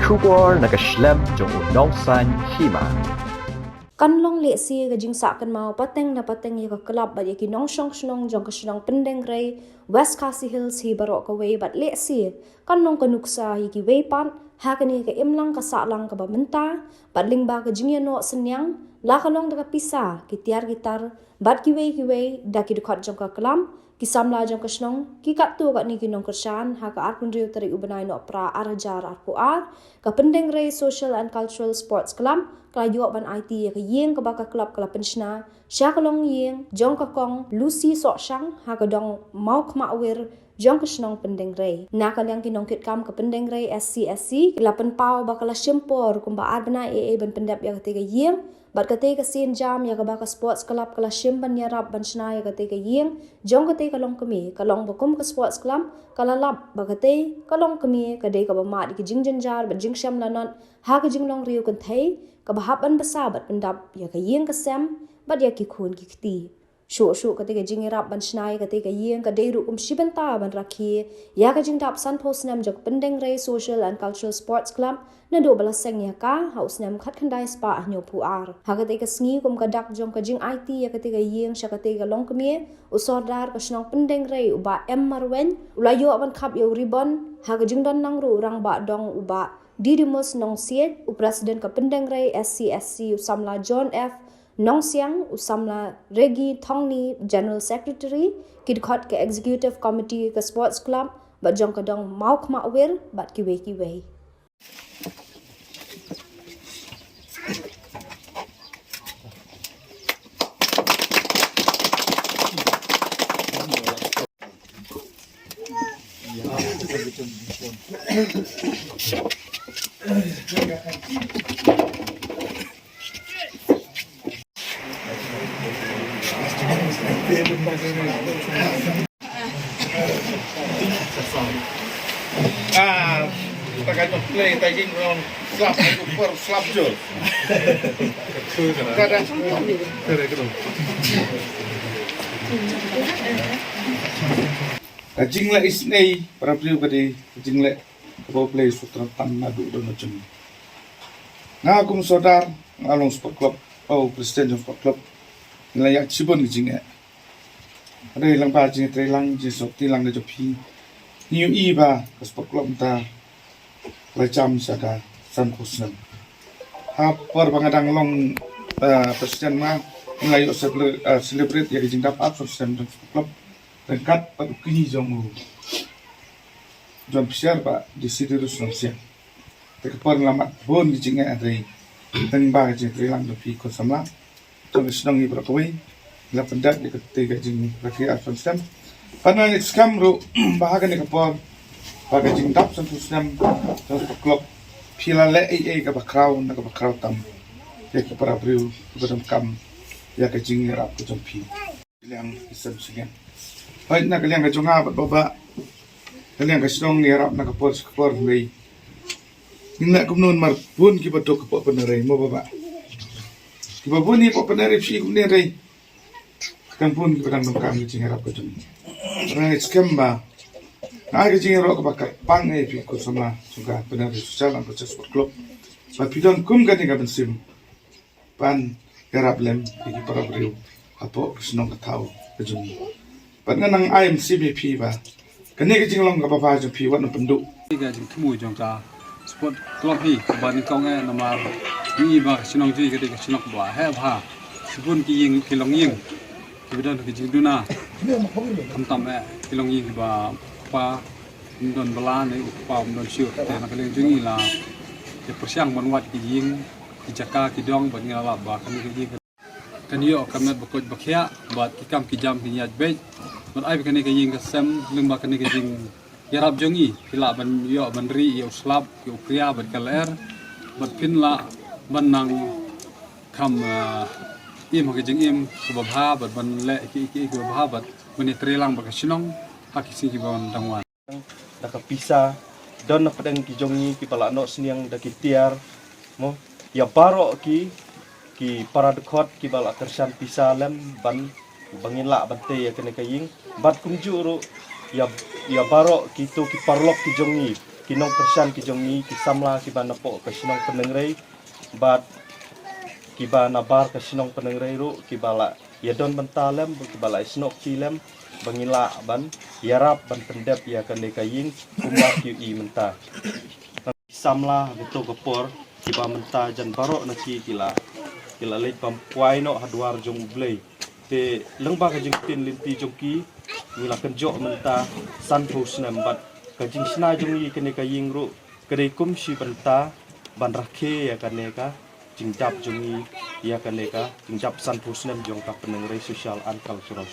Shubor nakaslem jong unong san hima. Kan long le si ga jing sa kan mau pateng na pateng ya ka club ba ya ki nong shong shnong jong ka shnong pendeng rei West Khasi Hills hi barok ka wei bat le si kan nong ka nuksa hi ki wei pan ha ka ni ka imlang ka sa lang ka ba menta bat ling ba ka jing ya no senyang la ka long da ka pisa ki tiar gitar bat ki wei da ki dukhat jong ka kalam ki samla jong ka shnong ki ka tu ka ni ki nong ka shan ha ka ar pun riu tari ubanai no pra arajar ar pu ar ka pendeng rei Social and Cultural Sports Club ka yuak ban IT ka yeng ka baka club kala penshna sha ka long yeng jong ka kong Lucy so shang ha ka dong mau khma wer jong ka shnong pendeng rei na ka yang ki nong kit kam ka pendeng rei SCSC la pen pau baka la shimpor kum ba ar bana ban pendap ya ka te ka yeng bat ka te ka sin jam ya ka baka sports club kala shim ban ya rap ban shna ya ka te ka yeng jong ka te ka long kami ka long bakum ka sports club kala lap ba ka te ka long kami ka de ka ba ma ki jing jar ba jing sham la non ha ka jing long riu kan thei ka bahap ban basa bat pendap ya ka yeng ka sem bat ya ki khun ki khti shu ka te ka jing rap ban shnai ka te ka yeng ka deiru shiban ta ban rakhi ya ka jing dap san post nam jok pendeng rei Social and Cultural Sports Club na do bala seng ya ka house nam khat khandai spa nyo pu ar ha ka te ka sngi kum ka dak jong ka jing IT ya ka te ka yeng sha ka te ka long kmie usordar ka shnong pendeng rei uba em marwen ulayo ban khap yo ribon ha ka jing don nang ru rang ba dong uba Didymus Nong Siet, Presiden ka pendeng rei SCSC usamla John F. Nong Siang, usamla Regi Thongni, General Secretary, kidkhot ka Executive Committee ka Sports Club, bat jong ka dong mau khma wer, bat ki wei. Taga play tagging on slap super slap jol. Kada. Jingla isnei para priu kadi jingla bo play sutra tan nadu do macam. Nga kum sodar ngalong sport club presiden sport club layak cibon jingga. Ada ilang ba jing trelang jisok tilang de jopi. New iba sport club ta Lajam sada san kusnam. Hapar bangadang long presiden ma ngelayu celebrate ya jing dapat presiden club dekat pada kini jong pisar pak di situ terus nasian. Tekepon lama bon di jingga ada teng ba jing trilang do pi ko sama. Jong senang ni berkawai la pendat di ketiga jing rakyat presiden. Pana skam ru bahagian tekepon bagai jing dap san kusnam terus klub pila le ka bakraw na ka bakraw tam ya ki para briu badam kam ya ka jing rap ko jompi liang isam sigen bai na ka liang ka jonga bat baba liang ka strong ni rap na ka por nei ninna kum non mar pun ki badok po penere mo baba ki babun ni po penere fi kum ne rei kan pun ki badam kam jing rap ko jom ra skamba Naga jing rok bakar pang fi ko sama juga benar sosial dan proses sport club. Bapidon kum gani ga bensim. Pan garap lem di para beriu. Apo senong katau kejung. Pan nang IMCBP ba. Kani ga jing long ga bapa jung pi wat no penduk. Ga jing temu jong ka sport club hi ban kong nama ni ba senong ji ga senong ba ha ba. Sebun ki ying kilong ying. Kemudian ke jing duna. Kam kilong ying ba pa don belan ni pa don syuk te nak leng jungi la te persiang monwat ki ying ki jaka ki dong ban ngala ba kan ki ying kan yo kamet bakot bakhya bat ki kam ki jam ki nyat be bat ai kan ki ying ka sem leng ba kan ki jing yarap jungi pila ban yo ban ri yo slap yo kriya bat kaler bat pin la ban nang kam im ki jing im ko ba bat ban le ki ko ba bat ban trelang ba ka sinong haki sing kibon dangwan dak pisa don na padang ki jongi ki pala no sniang dak tiar mo ya baro ki para dekot ki bala tersan pisa lem ban bangin la bante ya kene kaying bat kum juru ya baro ki to ki parlok ki jongi kinong persian ki jongi ki samla ki ba napo ka sinong penengrei bat ki ba nabar ka sinong penengrei ru ki bala ya don bentalem ki bala isnok tilem bangila ban yarap ban pendep ya kan ka ying kumar ki i menta samla gitu kepor ki ba menta jan barok na ki kila leit pampuai no hadwar jong blei te lengba ka jing tin linti jongki wila kenjok menta san phus nambat ka jing sna jong yi kene ka ying ru kare kum si banta ban rakhe ya kane ka jing jap jong yi ya kane ka jing jap san phus nam jong ka penengrei sosial an cultural